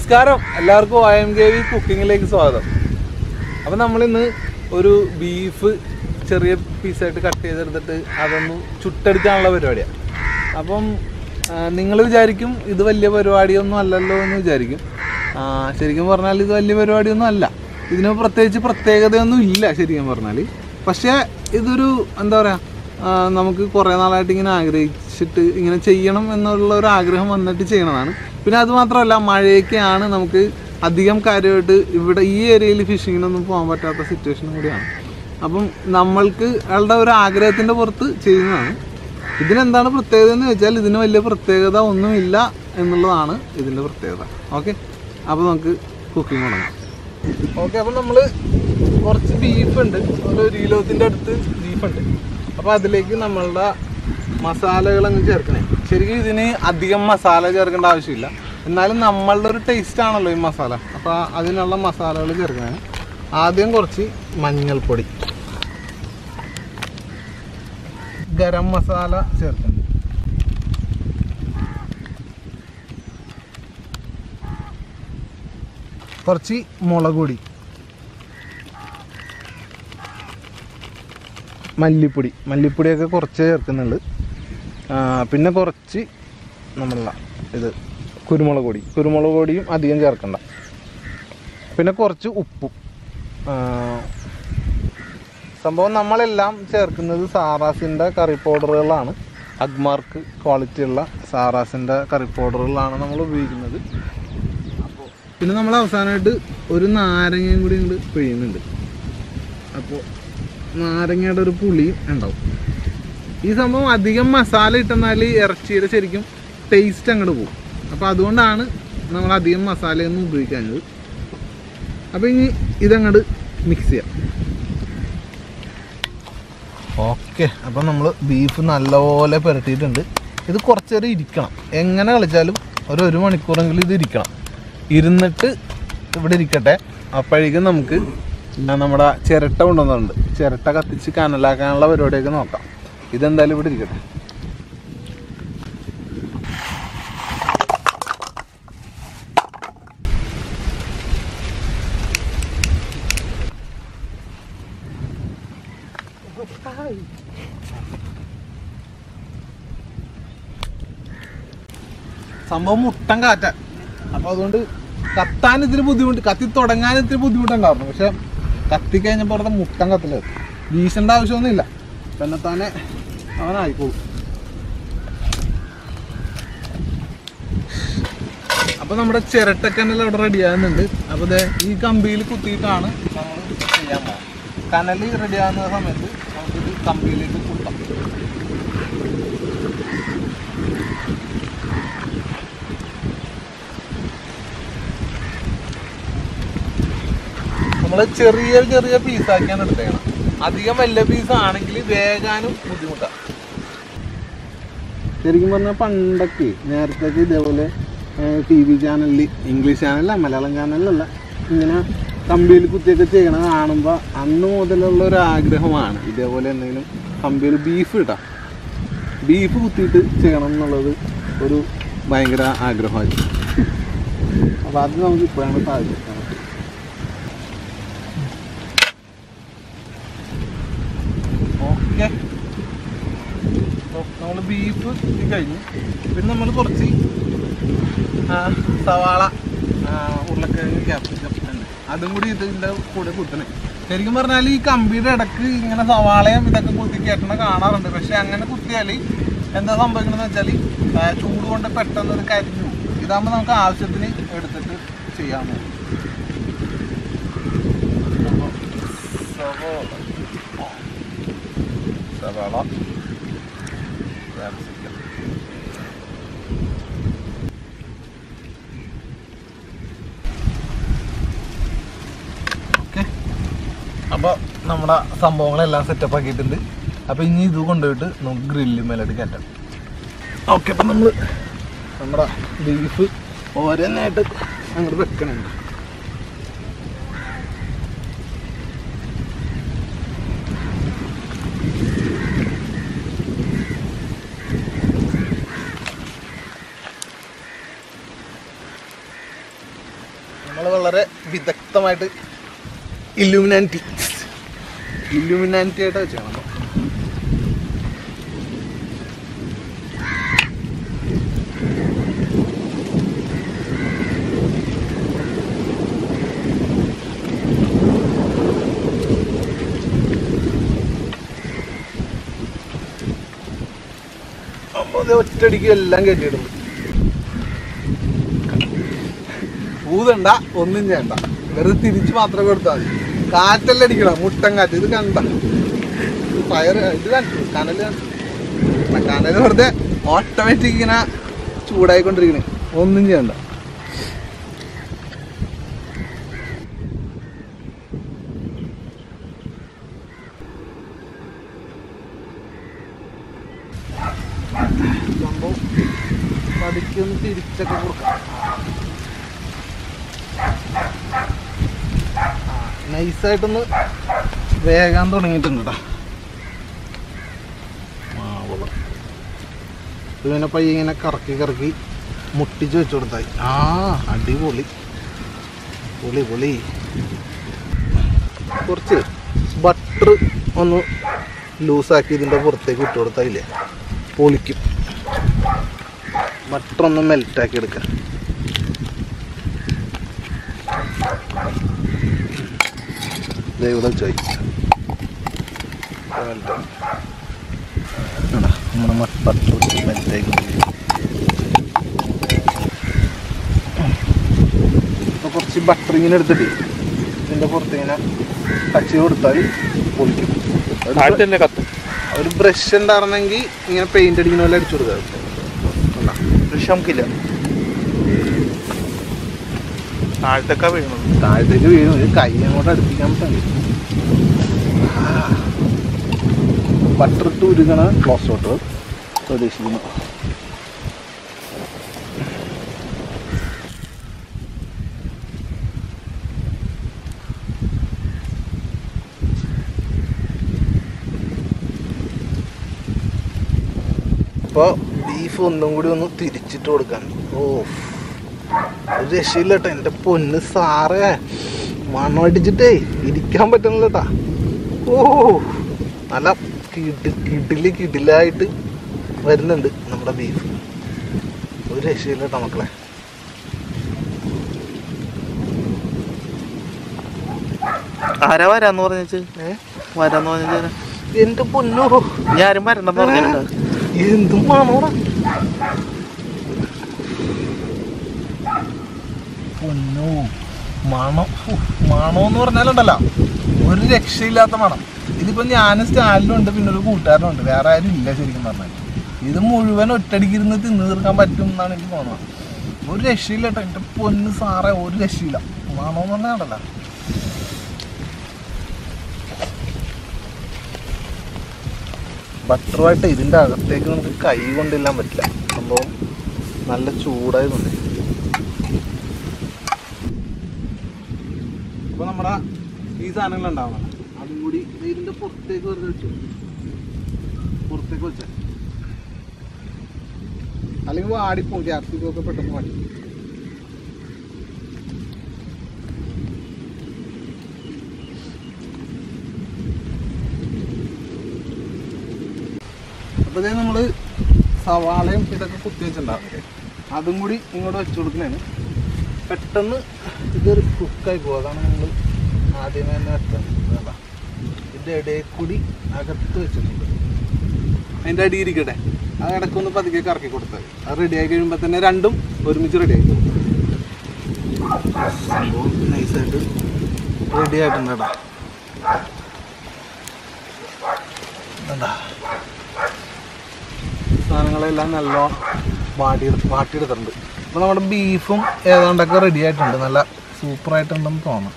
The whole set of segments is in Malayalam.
നമസ്കാരം, എല്ലാവർക്കും OMKV കുക്കിങ്ങിലേക്ക് സ്വാഗതം. അപ്പം നമ്മളിന്ന് ഒരു ബീഫ് ചെറിയ പീസായിട്ട് കട്ട് ചെയ്തെടുത്തിട്ട് അതൊന്ന് ചുട്ടെടുക്കാനുള്ള പരിപാടിയാണ്. അപ്പം നിങ്ങൾ വിചാരിക്കും ഇത് വലിയ പരിപാടിയൊന്നും അല്ലല്ലോ എന്ന് വിചാരിക്കും. ശരിക്കും പറഞ്ഞാൽ ഇത് വലിയ പരിപാടിയൊന്നും അല്ല. ഇതിന് പ്രത്യേകിച്ച് പ്രത്യേകതയൊന്നും ഇല്ല ശരിക്കും പറഞ്ഞാൽ. പക്ഷേ ഇതൊരു എന്താ പറയുക, നമുക്ക് കുറേ നാളായിട്ട് ഇങ്ങനെ ആഗ്രഹിച്ചിട്ട് ഇങ്ങനെ ചെയ്യണം എന്നുള്ള ഒരു ആഗ്രഹം വന്നിട്ട് ചെയ്യണതാണ്. പിന്നെ അതുമാത്രമല്ല, മഴയൊക്കെയാണ്, നമുക്ക് അധികം കാര്യമായിട്ട് ഇവിടെ ഈ ഏരിയയിൽ ഫിഷിങ്ങിനൊന്നും പോകാൻ പറ്റാത്ത സിറ്റുവേഷനും കൂടിയാണ്. അപ്പം നമ്മൾക്ക് അയാളുടെ ഒരു ആഗ്രഹത്തിൻ്റെ പുറത്ത് ചെയ്യുന്നതാണ്. ഇതിനെന്താണ് പ്രത്യേകത എന്ന് വെച്ചാൽ ഇതിന് വലിയ പ്രത്യേകത ഒന്നുമില്ല എന്നുള്ളതാണ് ഇതിൻ്റെ പ്രത്യേകത. ഓക്കെ, അപ്പോൾ നമുക്ക് കുക്കിംഗ് തുടങ്ങാം. ഓക്കെ, അപ്പം നമ്മൾ കുറച്ച് ബീഫുണ്ട്, ഒരു കിലോത്തിൻ്റെ അടുത്ത് ബീഫുണ്ട്. അപ്പോൾ അതിലേക്ക് നമ്മളുടെ മസാലകളങ്ങ് ചേർക്കണേ. ശരിക്കും ഇതിന് അധികം മസാല ചേർക്കേണ്ട ആവശ്യമില്ല, എന്നാലും നമ്മളുടെ ഒരു ടേസ്റ്റ് ആണല്ലോ ഈ മസാല. അപ്പോൾ അതിനുള്ള മസാലകൾ ചേർക്കണേ. ആദ്യം കുറച്ച് മഞ്ഞൾപ്പൊടി, ഗരം മസാല ചേർക്കണം, കുറച്ച് മുളക് പൊടി, മല്ലിപ്പൊടിയൊക്കെ കുറച്ച് ചേർക്കുന്നുണ്ട്. പിന്നെ കുറച്ച് നമ്മളല്ല ഇത് കുരുമുളക് പൊടിയും അധികം ചേർക്കണ്ട. പിന്നെ കുറച്ച് ഉപ്പും. സംഭവം നമ്മളെല്ലാം ചേർക്കുന്നത് സാറാസിൻ്റെ കറി പൗഡറുകളാണ്. അഗ്മാർക്ക് ക്വാളിറ്റിയുള്ള സാറാസിൻ്റെ കറി പൗഡറുകളാണ് നമ്മൾ ഉപയോഗിക്കുന്നത്. അപ്പോൾ പിന്നെ നമ്മൾ അവസാനമായിട്ട് ഒരു നാരങ്ങയും കൂടി ഇങ്ങോട്ട് പിഴിയുന്നുണ്ട്. അപ്പോൾ നാരങ്ങയുടെ ഒരു പുളിയും ഉണ്ടാവും. ഈ സംഭവം അധികം മസാല ഇട്ടെന്നാൽ ഇറച്ചിയുടെ ശരിക്കും ടേസ്റ്റ് അങ്ങോട്ട് പോകും. അപ്പോൾ അതുകൊണ്ടാണ് നമ്മൾ അധികം മസാലയൊന്നും ഉപയോഗിക്കാഞ്ഞത്. അപ്പോൾ ഇനി ഇതങ്ങോട്ട് മിക്സ് ചെയ്യാം. ഓക്കെ, അപ്പോൾ നമ്മൾ ബീഫ് നല്ലപോലെ പുരട്ടിയിട്ടുണ്ട്. ഇത് കുറച്ച് നേരം ഇരിക്കണം. എങ്ങനെ കളിച്ചാലും ഒരു മണിക്കൂറെങ്കിലും ഇത് ഇരിക്കണം. ഇരുന്നിട്ട് ഇവിടെ ഇരിക്കട്ടെ. അപ്പോഴേക്കും നമുക്ക് നമ്മുടെ ചിരട്ട കൊണ്ടുവന്നിട്ടുണ്ട്. ചിരട്ട കത്തിച്ച് കനലാക്കാനുള്ള പരിപാടിയൊക്കെ നോക്കാം. ഇതെന്തായാലും ഇവിടെ ഇരിക്കട്ടെ. സംഭവം മുട്ടൻ കാറ്റ. അപ്പോൾ അതുകൊണ്ട് കത്താൻ ഇത്തിരി ബുദ്ധിമുട്ട്, കത്തി തുടങ്ങാൻ ഇത്തിരി ബുദ്ധിമുട്ടുണ്ടായിരുന്നു. പക്ഷെ കത്തിക്കഴിഞ്ഞപ്പോൾ അവിടെ മുട്ടൻ കത്തില്ല. വീശേണ്ട ആവശ്യമൊന്നുമില്ല, തന്നെത്താനെ അവനായിക്കോളും. അപ്പോൾ നമ്മുടെ ചിരട്ടക്കനൽ അവിടെ റെഡി ആകുന്നുണ്ട്. അപ്പോൾ ഇത് ഈ കമ്പിയിൽ കുത്തിയിട്ടാണ് നമ്മൾ ചെയ്യാൻ പോകുന്നത്. കനൽ റെഡി ആകുന്ന സമയത്ത് നമുക്കിത് കമ്പിയിലേക്ക് കുത്താം. നമ്മൾ ചെറിയ ചെറിയ പീസാക്കിയാണ് എടുത്തേക്കണം. അധികം വലിയ പീസാണെങ്കിൽ വേകാനും ബുദ്ധിമുട്ടാണ്. ശരിക്കും പറഞ്ഞാൽ പണ്ടൊക്കെ നേരത്തേക്ക് ഇതേപോലെ TV ചാനലിൽ, ഇംഗ്ലീഷ് ചാനലല്ല, മലയാളം ചാനലിലല്ല, ഇങ്ങനെ കമ്പിയിൽ കുത്തിയൊക്കെ ചെയ്യണത് കാണുമ്പോൾ അന്ന് മുതലുള്ള ഒരു ആഗ്രഹമാണ് ഇതേപോലെ എന്തെങ്കിലും കമ്പിയിൽ ബീഫ് കുത്തിയിട്ട് ചെയ്യണം എന്നുള്ളത് ഒരു ഭയങ്കര ആഗ്രഹമായിരുന്നു. അപ്പോൾ അത് നമുക്ക് ഇപ്പോഴാണ് സാധിച്ചത്. ഓക്കെ, നമ്മൾ ബീഫ് കഴിഞ്ഞു. പിന്നെ നമ്മൾ കുറച്ച് സവാള, ഉരുളക്കിഴങ്ങ്, ക്യാപ്സിക്കം ഉണ്ട്, അതും കൂടി ഇതിൻ്റെ കൂടെ കുത്തണേ. ശരിക്കും പറഞ്ഞാൽ ഈ കമ്പിയുടെ ഇടക്ക് ഇങ്ങനെ സവാളയും ഇതൊക്കെ കുത്തി കയറ്റണ കാണാറുണ്ട്. പക്ഷെ അങ്ങനെ കുത്തിയാൽ എന്താ സംഭവിക്കണമെന്ന് വെച്ചാൽ ചൂട് കൊണ്ട് പെട്ടെന്നൊരു കരിഞ്ഞു. ഇതാകുമ്പോൾ നമുക്ക് ആവശ്യത്തിന് എടുത്തിട്ട് ചെയ്യാമോ. സവാള, ക്യാപ്സിക്കം. ഓക്കെ, അപ്പോൾ നമ്മുടെ സംഭവങ്ങളെല്ലാം സെറ്റപ്പ് ആക്കിയിട്ടുണ്ട്. അപ്പോൾ ഇനി ഇത് കൊണ്ടുപോയിട്ട് നമുക്ക് ഗ്രില്ല് മേലോട്ട് കയറ്റാം. ഓക്കെ, അപ്പം നമ്മൾ നമ്മുടെ ബീഫ് ഓരോന്നായിട്ട് അങ്ങോട്ട് വെക്കണുണ്ട്. മൊത്തമായിട്ട് ഇല്ലുമിനാറ്റി ആയിട്ട് വെച്ചാണ്. ഒറ്റടിക്ക് എല്ലാം കെട്ടിയിടുന്നു. ഊതണ്ട, ഒന്നും ചെയ്യണ്ട, വെറുതെ തിരിച്ച് മാത്രം കൊടുത്താൽ മതി. കാറ്റെല്ലാം അടിക്കണം, മുട്ടൻ കാറ്റ്. ഇത് കണ്ട ഫയർ, ഇത് കണ്ടു കനല് വെറുതെ ഓട്ടോമാറ്റിക് ഇങ്ങനെ ചൂടായിക്കൊണ്ടിരിക്കണേ, ഒന്നും ചെയ്യണ്ട. സംഭവം പതുക്കൊന്ന് തിരിച്ചൊക്കെ കൊടുക്കാം. നൈസായിട്ടൊന്ന് വേഗം തുടങ്ങിയിട്ടുണ്ട് കേട്ടോ. ഇതിനെ പയ്യെ ഇങ്ങനെ കറക്കി മുട്ടിച്ച് വെച്ച് കൊടുത്തായി. അടിപൊളി, പൊളി. കുറച്ച് ബട്ടർ ഒന്ന് ലൂസാക്കി ഇതിൻ്റെ പുറത്തേക്ക് ഇട്ട് കൊടുത്തായില്ലേ, പൊളിക്കും. ബട്ടർ ഒന്ന് മെൽറ്റാക്കി എടുക്കാം. ഇവിടെ ചോയ് നമ്മുടെ ബട്ടർ മെൽറ്റാക്കി. അപ്പോൾ കുറച്ച് ബട്ടർ ഇങ്ങനെ എടുത്തിട്ട് ഇതിൻ്റെ പുറത്ത് ഇങ്ങനെ ടച്ച് കൊടുത്താൽ പൊളിക്കും. ഒരു ബ്രഷ് ഉണ്ടായിരുന്നെങ്കിൽ ഇങ്ങനെ പെയിന്റ് അടിക്കുന്ന പോലെ അടിച്ചു കൊടുക്കുക. ബ്രഷ് നമുക്കില്ല, താഴത്തേക്ക് വീഴും. ഒരു കൈ അങ്ങോട്ട് അടുപ്പിക്കാൻ പറ്റില്ല. ബട്ടർ ഇട്ട് ഉരുകണ ക്ലോസ് വാട്ടർ പ്രതീക്ഷിക്കുന്നു. അപ്പോൾ ബീഫ് ഒന്നും കൂടി ഒന്ന് തിരിച്ചിട്ട് കൊടുക്കാൻ. ഒരു രക്ഷയില്ല കേട്ടോ, എൻ്റെ പൊന്ന് സാറേ. മണം അടിച്ചിട്ടേ ഇരിക്കാൻ പറ്റുന്നില്ല കേട്ടാ. നല്ല കിടിലായിട്ട് വരുന്നുണ്ട് നമ്മുടെ ബീഫ്. ഒരു രക്ഷയില്ല കേട്ടോ മക്കളെ. ആരാ വരാന്ന് പറഞ്ഞു? എന്റെ പൊന്നോ, ഞാനും വരണ്ടെന്ന് പറഞ്ഞിട്ടുണ്ട്. എന്തും മണോടാ, പൊന്നോ. മണമെന്ന് പറഞ്ഞാലുണ്ടല്ലോ ഒരു രക്ഷയില്ലാത്ത മണം. ഇതിപ്പോ ഞാൻ സ്റ്റാലിനുണ്ട്, പിന്നെ ഒരു കൂട്ടുകാരനുണ്ട്, വേറെ ആരും ഇല്ല ശരിക്കും പറഞ്ഞാൽ. ഇത് മുഴുവൻ ഒറ്റടിക്കിരുന്ന് തിന്നു തീർക്കാൻ പറ്റും എന്നാണ് എനിക്ക് തോന്നുന്നത്. ഒരു രക്ഷയില്ല കേട്ടോ എൻ്റെ പൊന്ന് സാറേ, ഒരു രക്ഷയില്ല. മണമെന്ന് പറഞ്ഞാലല്ല, ബട്ടറുമായിട്ട് ഇതിൻ്റെ അകത്തേക്ക് നമുക്ക് കൈ കൊണ്ടില്ലാൻ പറ്റില്ല. സംഭവം നല്ല ചൂടായതുണ്ട്. അപ്പോൾ നമ്മുടെ ഈ സാധനങ്ങളുണ്ടാവണം, അതും കൂടി ഇതിൻ്റെ പുറത്തേക്ക് വെറുതെ വെച്ചു, പുറത്തേക്ക് വെച്ചാൽ അല്ലെങ്കിൽ വാടിപ്പോ ഗ്യാസിക്കൊക്കെ പെട്ടെന്ന് വാടി. അപ്പോൾ നമ്മൾ സവാളയും ഇതൊക്കെ കുത്തി വെച്ചിട്ടുണ്ടാവില്ലേ, അതും കൂടി ഇങ്ങോട്ട് വെച്ച് കൊടുക്കുന്നതിന് പെട്ടെന്ന് ഇതൊരു കുക്കായി പോകും. അതാണ് നമ്മൾ ആദ്യമേ തന്നെ വെച്ചത്. ഇതിൻ്റെ ഇടയിൽ കൂടി അകത്ത് വെച്ചിട്ടുണ്ട്. അതിൻ്റെ അടി ഇരിക്കട്ടെ, അത് ഇടയ്ക്കൊന്ന് പതുക്കെ കറക്കി കൊടുത്താൽ അത് റെഡിയായി കഴിയുമ്പോൾ തന്നെ രണ്ടും ഒരുമിച്ച് റെഡിയായി പോകും. സംഭവം നൈസായിട്ട് റെഡി ആയിട്ടുണ്ട് കേട്ടോ. എന്താ സാധനങ്ങളെല്ലാം നല്ല വാട്ടിയെടുത്തിട്ടുണ്ട്. അപ്പോൾ നമ്മുടെ ബീഫും ഏതാണ്ടൊക്കെ റെഡി ആയിട്ടുണ്ട്, നല്ല സൂപ്പറായിട്ടുണ്ടെന്ന് തോന്നുന്നു.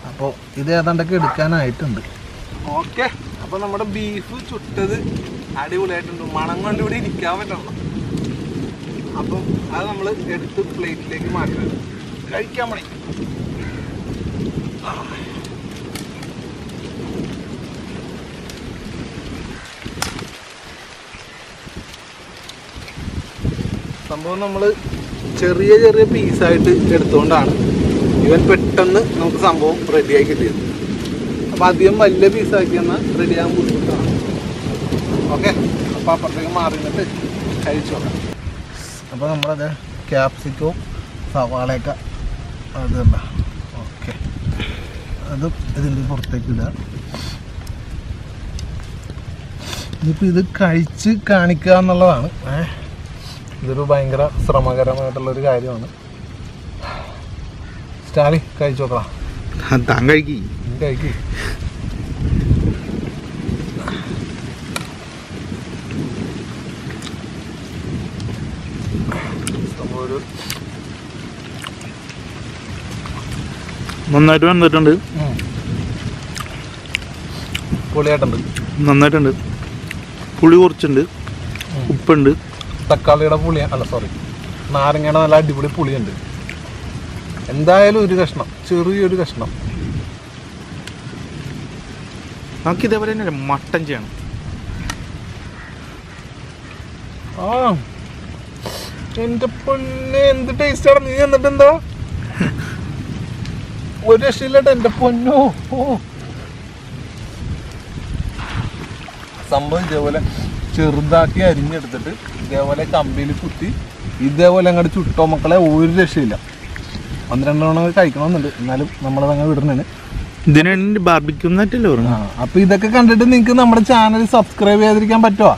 അപ്പോൾ ഇത് ഏതാണ്ടൊക്കെ എടുക്കാനായിട്ടുണ്ട്. ഓക്കെ, അപ്പോൾ നമ്മുടെ ബീഫ് ചുട്ടത് അടിപൊളിയായിട്ടുണ്ട്. മണം കൊണ്ട് ഇവിടെ ഇരിക്കാൻ പറ്റണം. അപ്പം അത് നമ്മൾ എടുത്ത് പ്ലേറ്റിലേക്ക് മാറ്റണം, കഴിക്കാൻ മതി. സംഭവം നമ്മൾ ചെറിയ ചെറിയ പീസായിട്ട് എടുത്തുകൊണ്ടാണ് ഇവൻ പെട്ടെന്ന് നമുക്ക് സംഭവം റെഡിയായി കിട്ടിയത്. അപ്പോൾ അധികം വലിയ പീസാക്കി എന്നാൽ റെഡിയാകാൻ ബുദ്ധിമുട്ടാണ്. ഓക്കെ, അപ്പോൾ അപ്പുറത്തേക്ക് മാറി നിന്നിട്ട് കഴിച്ചു നോക്കാം. അപ്പോൾ നമ്മളത് ക്യാപ്സിക്കവും സവാളയൊക്കെ അത് എന്താ ഓക്കെ അതും ഇതിൻ്റെ പുറത്തേക്ക് ഇടുക. ഇനിയിപ്പോൾ ഇത് കഴിച്ച് കാണിക്കുക എന്നുള്ളതാണ്. ഇതൊരു ഭയങ്കര ശ്രമകരമായിട്ടുള്ളൊരു കാര്യമാണ്. സ്റ്റാലി കഴിച്ചു നോക്കണം. താൻ കഴിക്കി കഴിക്ക്. നന്നായിട്ട് വന്നിട്ടുണ്ട്. പൊളിയായിട്ടുണ്ട്, നന്നായിട്ടുണ്ട്. പുളി കുറച്ചുണ്ട്, ഉപ്പുണ്ട്. തക്കാളിയുടെ പുളിയാണ്, അല്ല സോറി, നാരങ്ങയുടെ നല്ല അടിപൊളി പുളിയുണ്ട്. എന്തായാലും ഒരു കഷ്ണം, ചെറിയൊരു കഷ്ണം. നമുക്ക് ഇതേപോലെ തന്നെ മട്ടൻ ചെയ്യണം. ആ എൻ്റെ പൊന്നെ എന്ത് ടേസ്റ്റാണ്. നീ എന്നിട്ട് എന്താ ഒരു രക്ഷയില്ലട്ടോ എൻ്റെ പൊന്നോ. ഓ സംഭവം ഇതേപോലെ ചെറുതാക്കി അരിഞ്ഞെടുത്തിട്ട് ഇതേപോലെ കമ്പിയിൽ കുത്തി ഇതേപോലെ അങ്ങോട്ട് ചുട്ടോ മക്കളെ, ഒരു രക്ഷയില്ല. 12 കഴിക്കണമെന്നുണ്ട്, എന്നാലും നമ്മളതങ്ങനെ വിടുന്നതാണ്. ഇതിന് ബാർബിക്യൂന്നല്ലേ പറഞ്ഞു. അപ്പോൾ ഇതൊക്കെ കണ്ടിട്ട് നിങ്ങൾക്ക് നമ്മുടെ ചാനൽ സബ്സ്ക്രൈബ് ചെയ്തിരിക്കാൻ പറ്റുമോ?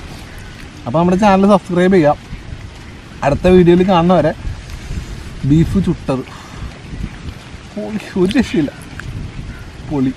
അപ്പോൾ നമ്മുടെ ചാനൽ സബ്സ്ക്രൈബ് ചെയ്യാം. അടുത്ത വീഡിയോയിൽ കാണുന്നവരെ ബീഫ് ചുട്ടത് ഒരു രക്ഷയില്ല, പൊളി.